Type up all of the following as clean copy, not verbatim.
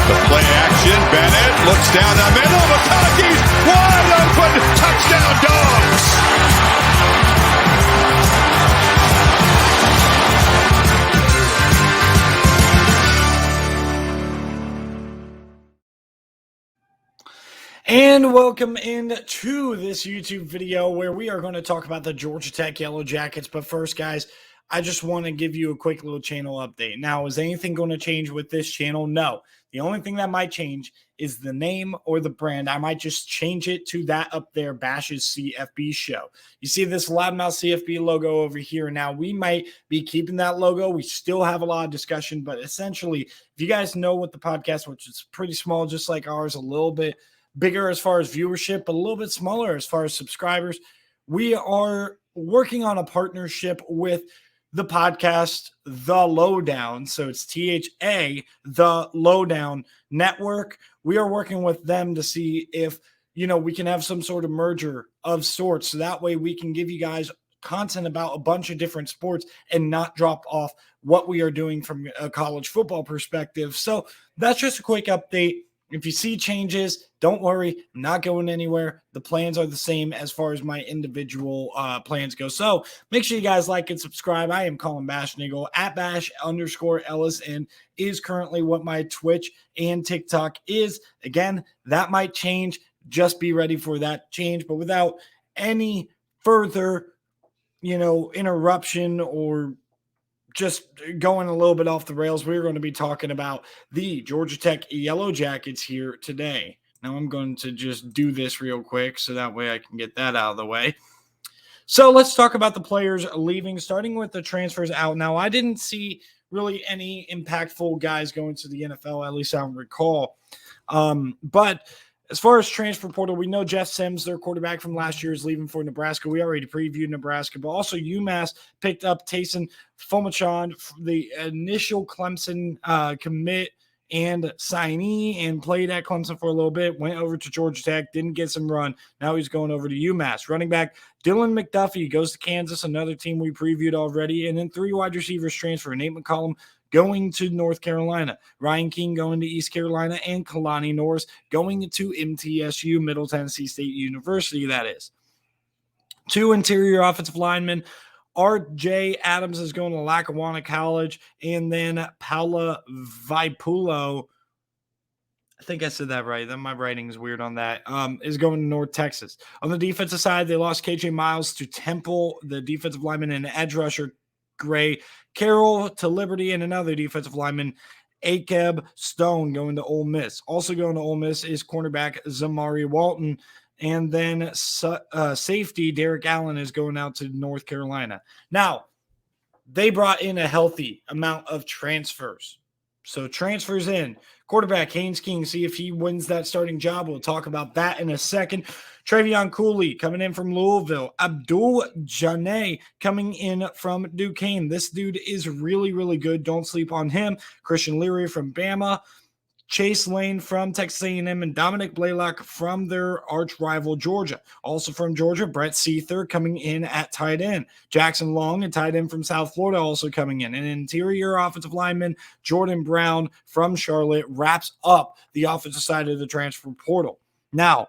The play action, Bennett looks down the middle, McConkey's wide open, touchdown Dogs! And welcome into this YouTube video where we are going to talk about the Georgia Tech Yellow Jackets. But first, guys, I just want to give you a quick little channel update. Now, is anything going to change with this channel? No. The only thing that might change is the name or the brand. I might just change it to that up there, Bash's CFB show. You see this loudmouth CFB logo over here. Now, we might be keeping that logo. We still have a lot of discussion, but essentially, if you guys know what the podcast, which is pretty small, just like ours, a little bit bigger as far as viewership, but a little bit smaller as far as subscribers, we are working on a partnership with the podcast The Lowdown. So it's THA, The Lowdown Network. We are working with them to see if, we can have some sort of merger of sorts. So that way we can give you guys content about a bunch of different sports and not drop off what we are doing from a college football perspective. So that's just a quick update. If you see changes, don't worry. I'm not going anywhere. The plans are the same as far as my individual plans go. So make sure you guys like and subscribe. I am Colin Bashnigel at Bash_LSN is currently what my Twitch and TikTok is. Again, that might change. Just be ready for that change. But without any further, interruption or just going a little bit off the rails, we're going to be talking about the Georgia Tech Yellow Jackets here today. Now I'm going to just do this real quick so that way I can get that out of the way. So let's talk about the players leaving, starting with the transfers out. Now, I didn't see really any impactful guys going to the NFL, at least I don't recall. But as far as transfer portal, we know Jeff Sims, their quarterback from last year, is leaving for Nebraska. We already previewed Nebraska, but also UMass picked up Taysom Fomachon, the initial Clemson commit and signee, and played at Clemson for a little bit, went over to Georgia Tech, didn't get some run. Now he's going over to UMass. Running back Dylan McDuffie goes to Kansas, another team we previewed already, and then 3 wide receivers transfer. Nate McCollum going to North Carolina, Ryan King going to East Carolina, and Kalani Norris going to MTSU, Middle Tennessee State University, that is. 2 interior offensive linemen. R.J. Adams is going to Lackawanna College, and then Paula Vaipulo, I think I said that right. My writing is weird on that. Is going to North Texas. On the defensive side, they lost KJ Miles to Temple, the defensive lineman, and edge rusher Gray Carroll to Liberty, and another defensive lineman, Akeb Stone, going to Ole Miss. Also going to Ole Miss is cornerback Zamari Walton, and then safety Derek Allen is going out to North Carolina. Now, they brought in a healthy amount of transfers. So transfers in. Quarterback Haynes King, see if he wins that starting job. We'll talk about that in a second. Travion Cooley coming in from Louisville. Abdul Janay coming in from Duquesne. This dude is really, really good. Don't sleep on him. Christian Leary from Bama. Chase Lane from Texas A&M, and Dominic Blaylock from their arch rival Georgia. Also from Georgia, Brett Seether coming in at tight end. Jackson Long, a tight end from South Florida, also coming in. An interior offensive lineman, Jordan Brown from Charlotte, wraps up the offensive side of the transfer portal. Now,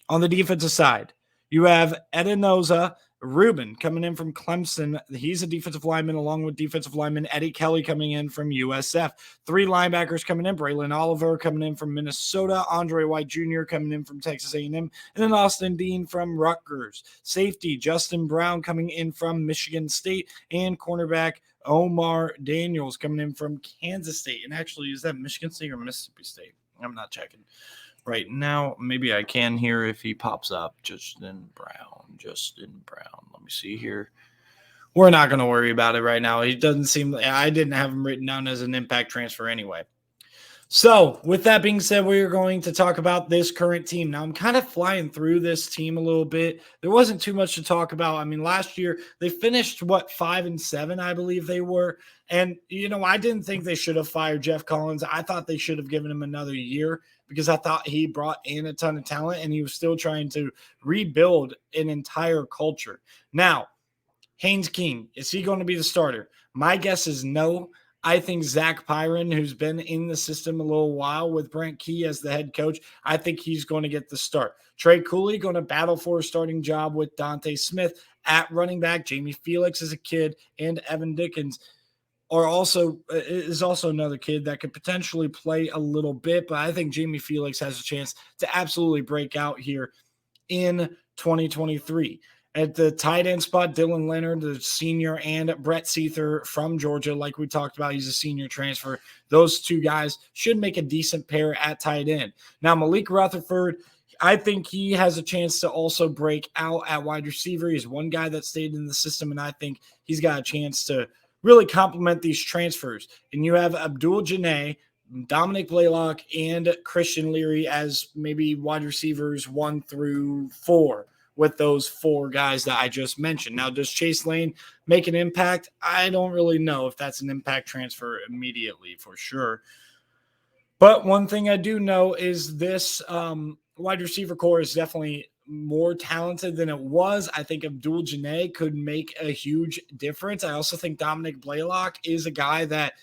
on the defensive side, you have Edinoza Rubin coming in from Clemson. He's a defensive lineman, along with defensive lineman Eddie Kelly coming in from USF. 3 linebackers coming in. Braylon Oliver coming in from Minnesota. Andre White Jr. coming in from Texas A&M. And then Austin Dean from Rutgers. Safety Justin Brown coming in from Michigan State. And cornerback Omar Daniels coming in from Kansas State. And actually, is that Michigan State or Mississippi State? I'm not checking right now. Maybe I can hear if he pops up. Justin Brown. Let me see here. We're not going to worry about it right now. He doesn't seem like, I didn't have him written down as an impact transfer anyway. So with that being said, we're going to talk about this current team. Now I'm kind of flying through this team a little bit. There wasn't too much to talk about. I mean, last year they finished 5-7, I believe they were. And, I didn't think they should have fired Jeff Collins. I thought they should have given him another year, because I thought he brought in a ton of talent and he was still trying to rebuild an entire culture. Now, Haynes King, is he going to be the starter? My guess is no. I think Zach Pyron, who's been in the system a little while with Brent Key as the head coach, I think he's going to get the start. Trey Cooley going to battle for a starting job with Dante Smith at running back. Jamie Felix is a kid, and Evan Dickens is also another kid that could potentially play a little bit, but I think Jamie Felix has a chance to absolutely break out here in 2023. At the tight end spot, Dylan Leonard, the senior, and Brett Seether from Georgia, like we talked about, he's a senior transfer. Those two guys should make a decent pair at tight end. Now, Malik Rutherford, I think he has a chance to also break out at wide receiver. He's one guy that stayed in the system, and I think he's got a chance to really complement these transfers. And you have Abdul Janae, Dominic Blaylock, and Christian Leary as maybe wide receivers 1 through 4 with those 4 guys that I just mentioned. Now, does Chase Lane make an impact? I don't really know if that's an impact transfer immediately for sure. But one thing I do know is this wide receiver core is definitely more talented than it was. I think Abdul Janae could make a huge difference. I also think Dominic Blaylock is a guy that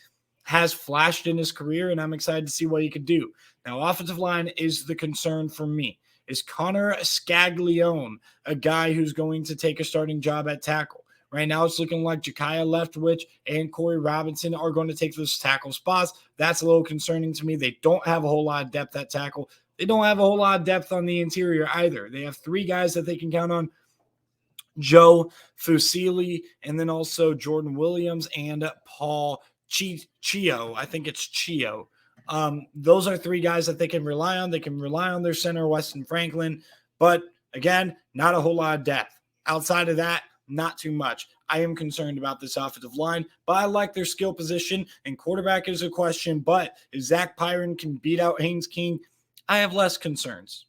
has flashed in his career, and I'm excited to see what he could do. Now, offensive line is the concern for me. Is Connor Scaglione a guy who's going to take a starting job at tackle? Right now, it's looking like Jakaya Leftwich and Corey Robinson are going to take those tackle spots. That's a little concerning to me. They don't have a whole lot of depth at tackle. They don't have a whole lot of depth on the interior either. They have 3 guys that they can count on: Joe Fusili, and then also Jordan Williams and Paul Chio. I think it's Chio. Those are 3 guys that they can rely on. They can rely on their center, Weston Franklin. But again, not a whole lot of depth. Outside of that, not too much. I am concerned about this offensive line, but I like their skill position, and quarterback is a question. But if Zach Pyron can beat out Haynes King, I have less concerns.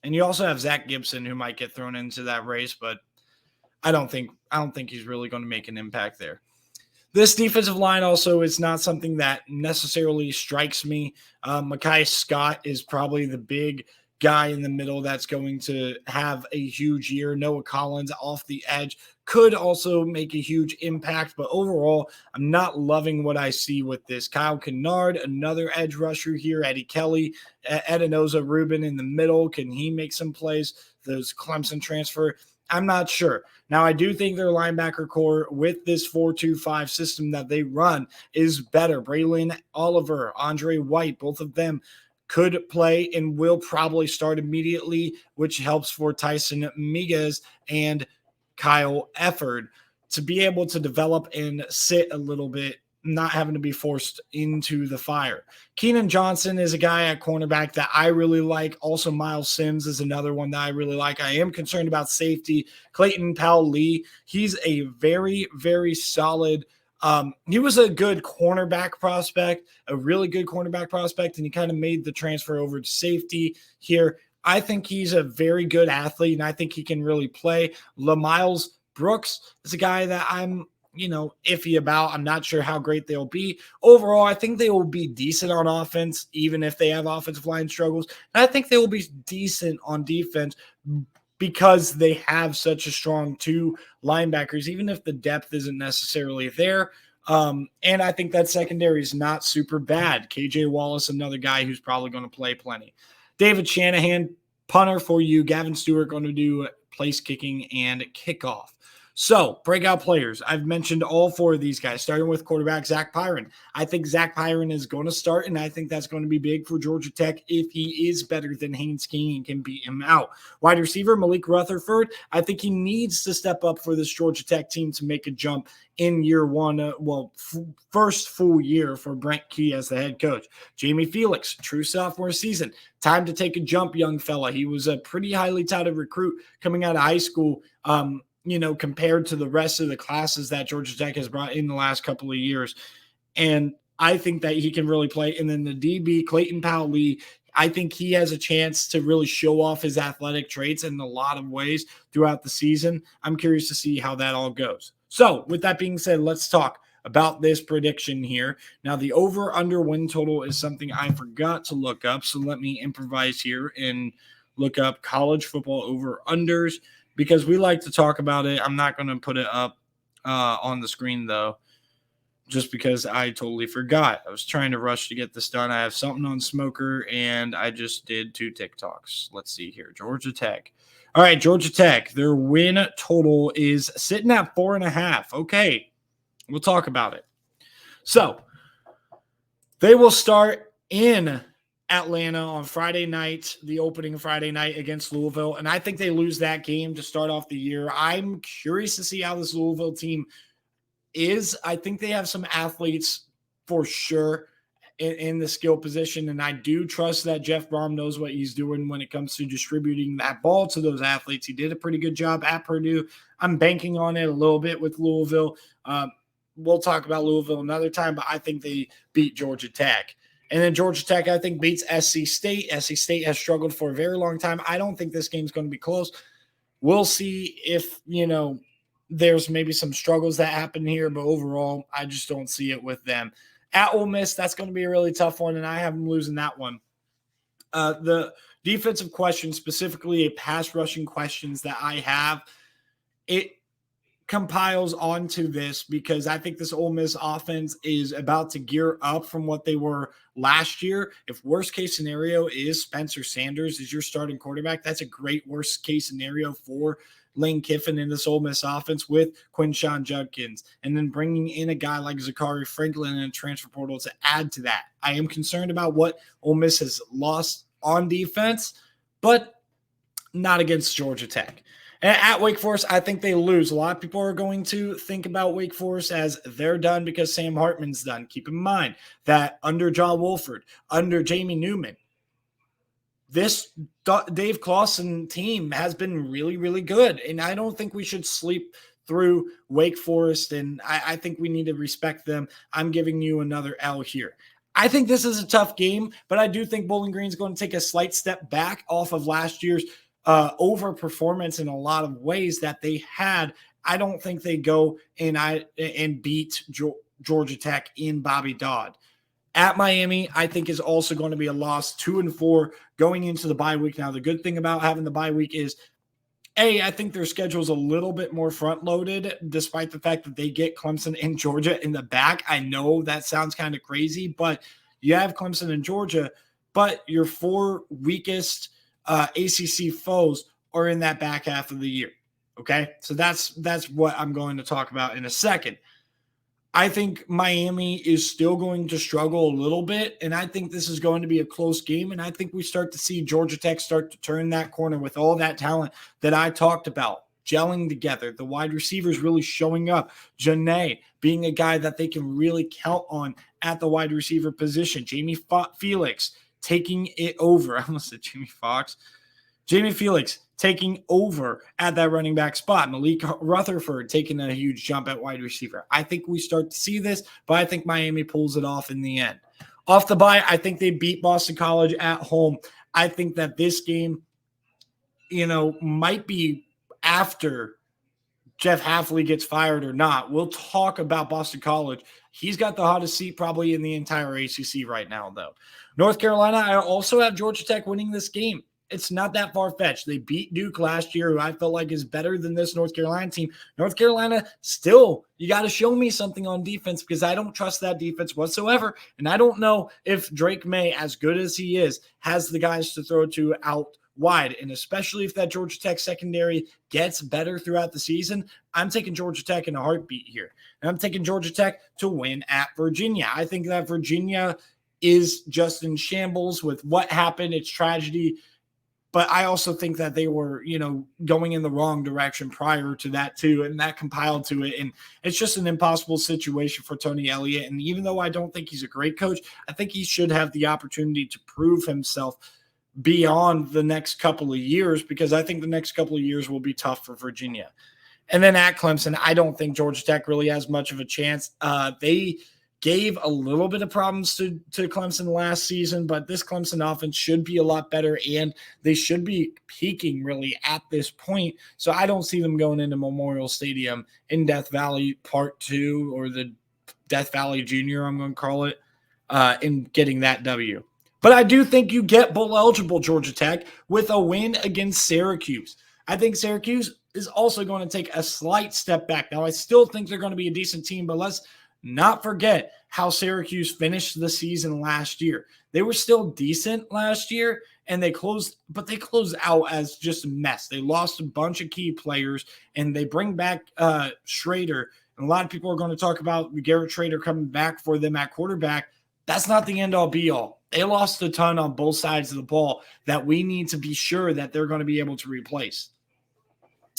And you also have Zach Gibson, who might get thrown into that race, but I don't think he's really going to make an impact there. This defensive line also is not something that necessarily strikes me. Mekhi Scott is probably the big guy in the middle that's going to have a huge year. Noah Collins off the edge could also make a huge impact, but overall, I'm not loving what I see with this. Kyle Kennard, another edge rusher here. Eddie Kelly, Edinoza Rubin in the middle. Can he make some plays? Those Clemson transfer, I'm not sure. Now, I do think their linebacker core with this 4-2-5 system that they run is better. Braylon Oliver, Andre White, both of them could play and will probably start immediately, which helps for Tyson Miguez and Kyle Efford to be able to develop and sit a little bit, not having to be forced into the fire. Keenan Johnson is a guy at cornerback that I really like. Also, Miles Sims is another one that I really like. I am concerned about safety. Clayton Powell-Lee, he's a very, very solid he was a good cornerback prospect, a really good cornerback prospect, and he kind of made the transfer over to safety here. I think he's a very good athlete, and I think he can really play. LaMiles Brooks is a guy that I'm iffy about. I'm not sure how great they'll be. Overall, I think they will be decent on offense, even if they have offensive line struggles. And I think they will be decent on defense because they have such a strong 2 linebackers, even if the depth isn't necessarily there. And I think that secondary is not super bad. KJ Wallace, another guy who's probably going to play plenty. David Shanahan, punter for you. Gavin Stewart going to do place kicking and kickoff. So, breakout players. I've mentioned all 4 of these guys, starting with quarterback Zach Pyron. I think Zach Pyron is going to start, and I think that's going to be big for Georgia Tech if he is better than Haynes King and can beat him out. Wide receiver Malik Rutherford, I think he needs to step up for this Georgia Tech team to make a jump in year 1, first full year for Brent Key as the head coach. Jamie Felix, true sophomore season. Time to take a jump, young fella. He was a pretty highly touted recruit coming out of high school, compared to the rest of the classes that Georgia Tech has brought in the last couple of years. And I think that he can really play. And then the DB, Clayton Powell-Lee, I think he has a chance to really show off his athletic traits in a lot of ways throughout the season. I'm curious to see how that all goes. So with that being said, let's talk about this prediction here. Now, the over-under win total is something I forgot to look up. So let me improvise here and look up college football over-unders, because we like to talk about it. I'm not going to put it up on the screen, though, just because I totally forgot. I was trying to rush to get this done. I have something on Smoker, and I just did 2 TikToks. Let's see here. Georgia Tech. All right, Georgia Tech. Their win total is sitting at 4.5. Okay, we'll talk about it. So they will start in Atlanta on Friday night, the opening Friday night against Louisville, and I think they lose that game to start off the year. I'm curious to see how this Louisville team is. I think they have some athletes for sure in the skill position, and I do trust that Jeff Brom knows what he's doing when it comes to distributing that ball to those athletes. He did a pretty good job at Purdue. I'm banking on it a little bit with Louisville. We'll talk about Louisville another time, but I think they beat Georgia Tech. And then Georgia Tech, I think, beats SC State. SC State has struggled for a very long time. I don't think this game's going to be close. We'll see if, there's maybe some struggles that happen here, but overall, I just don't see it with them. At Ole Miss, that's going to be a really tough one, and I have them losing that one. The defensive questions, specifically a pass rushing questions that I have, it compiles onto this because I think this Ole Miss offense is about to gear up from what they were last year. If worst case scenario is Spencer Sanders is your starting quarterback, that's a great worst case scenario for Lane Kiffin in this Ole Miss offense with Quinshon Judkins, and then bringing in a guy like Zachary Franklin in a transfer portal to add to that. I am concerned about what Ole Miss has lost on defense, but not against Georgia Tech. And at Wake Forest, I think they lose. A lot of people are going to think about Wake Forest as they're done because Sam Hartman's done. Keep in mind that under John Wolford, under Jamie Newman, this Dave Clawson team has been really, really good. And I don't think we should sleep through Wake Forest, and I think we need to respect them. I'm giving you another L here. I think this is a tough game, but I do think Bowling Green is going to take a slight step back off of last year's overperformance in a lot of ways that they had. I don't think they go and beat Georgia Tech in Bobby Dodd. At Miami, I think is also going to be a loss, 2-4 going into the bye week. Now, the good thing about having the bye week is, I think their schedule is a little bit more front-loaded, despite the fact that they get Clemson and Georgia in the back. I know that sounds kind of crazy, but you have Clemson and Georgia, but your 4 weakest ACC foes are in that back half of the year. Okay, so that's what I'm going to talk about in a second. I think Miami is still going to struggle a little bit, and I think this is going to be a close game, and I think we start to see Georgia Tech start to turn that corner with all that talent that I talked about, gelling together, the wide receivers really showing up, Janae being a guy that they can really count on at the wide receiver position, Jamie Felix taking it over. I almost said Jamie Foxx. Jamie Felix taking over at that running back spot. Malik Rutherford taking a huge jump at wide receiver. I think we start to see this, but I think Miami pulls it off in the end. Off the bye, I think they beat Boston College at home. I think that this game, might be after Jeff Hafley gets fired or not. We'll talk about Boston College. He's got the hottest seat probably in the entire ACC right now, though. North Carolina, I also have Georgia Tech winning this game. It's not that far-fetched. They beat Duke last year, who I felt like is better than this North Carolina team. North Carolina, still, you got to show me something on defense because I don't trust that defense whatsoever. And I don't know if Drake May, as good as he is, has the guys to throw to out wide. And especially if that Georgia Tech secondary gets better throughout the season, I'm taking Georgia Tech in a heartbeat here. And I'm taking Georgia Tech to win at Virginia. I think that Virginia is just in shambles with what happened. It's tragedy. But I also think that they were, going in the wrong direction prior to that too, and that compiled to it. And it's just an impossible situation for Tony Elliott. And even though I don't think he's a great coach, I think he should have the opportunity to prove himself beyond the next couple of years, because I think the next couple of years will be tough for Virginia. And then at Clemson, I don't think Georgia Tech really has much of a chance. They gave a little bit of problems to Clemson last season, but this Clemson offense should be a lot better, and they should be peaking really at this point. So I don't see them going into Memorial Stadium in Death Valley Part 2, or the Death Valley Junior, I'm going to call it, in getting that W. But I do think you get bowl-eligible Georgia Tech with a win against Syracuse. I think Syracuse is also going to take a slight step back. Now, I still think they're going to be a decent team, but let's not forget how Syracuse finished the season last year. They were still decent last year, and they closed out as just a mess. They lost a bunch of key players, and they bring back Schrader. And a lot of people are going to talk about Garrett Schrader coming back for them at quarterback. That's not the end all be all. They lost a ton on both sides of the ball that we need to be sure that they're going to be able to replace.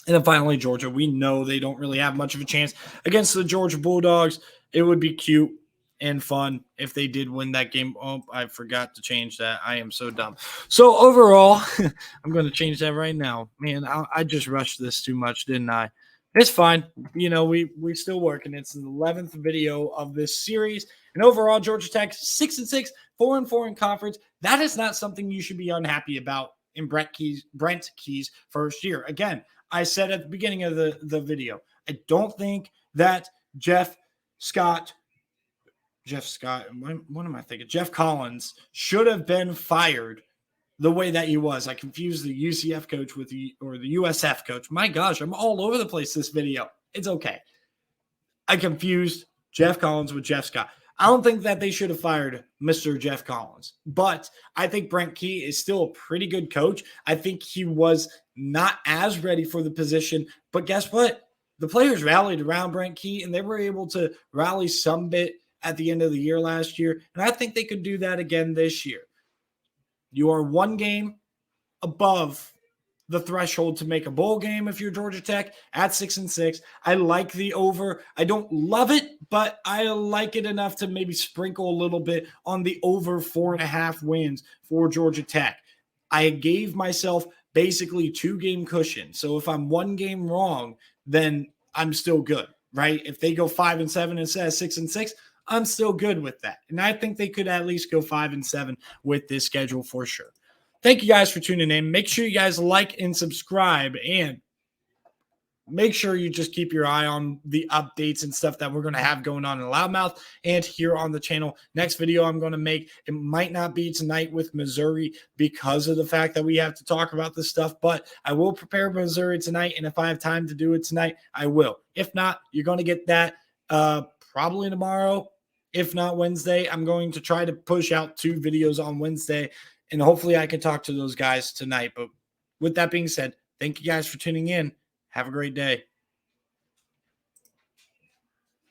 And then finally, Georgia. We know they don't really have much of a chance against the Georgia Bulldogs. It would be cute and fun if they did win that game. Oh, I forgot to change that. I am so dumb. So overall, I'm going to change that right now. Man, I just rushed this too much, didn't I? It's fine. You know, we still working. It's the 11th video of this series. And overall, Georgia Tech 6-6, 4-4 in conference. That is not something you should be unhappy about in Brent Key's first year. Again, I said at the beginning of the video, I don't think that Jeff Collins should have been fired the way that he was. I confused the UCF coach with the USF coach. My gosh, I'm all over the place this video. It's okay. I confused Jeff Collins with Jeff Scott. I don't think that they should have fired Mr. Jeff Collins, but I think Brent Key is still a pretty good coach. I think he was not as ready for the position, but guess what? The players rallied around Brent Key, and they were able to rally some bit at the end of the year last year, and I think they could do that again this year. You are one game above the threshold to make a bowl game if you're Georgia Tech at 6-6. I like the over. I don't love it, but I like it enough to maybe sprinkle a little bit on the over 4.5 wins for Georgia Tech. I gave myself basically 2-game cushion. So if I'm one game wrong, then I'm still good, right? If they go 5-7 instead of 6-6, I'm still good with that. And I think they could at least go 5-7 with this schedule for sure. Thank you guys for tuning in. Make sure you guys like and subscribe, and make sure you just keep your eye on the updates and stuff that we're going to have going on in Loudmouth and here on the channel. Next video I'm going to make, it might not be tonight with Missouri because of the fact that we have to talk about this stuff, but I will prepare Missouri tonight, and if I have time to do it tonight, I will. If not, you're going to get that probably tomorrow. If not Wednesday, I'm going to try to push out 2 videos on Wednesday, and hopefully I can talk to those guys tonight. But with that being said, thank you guys for tuning in. Have a great day.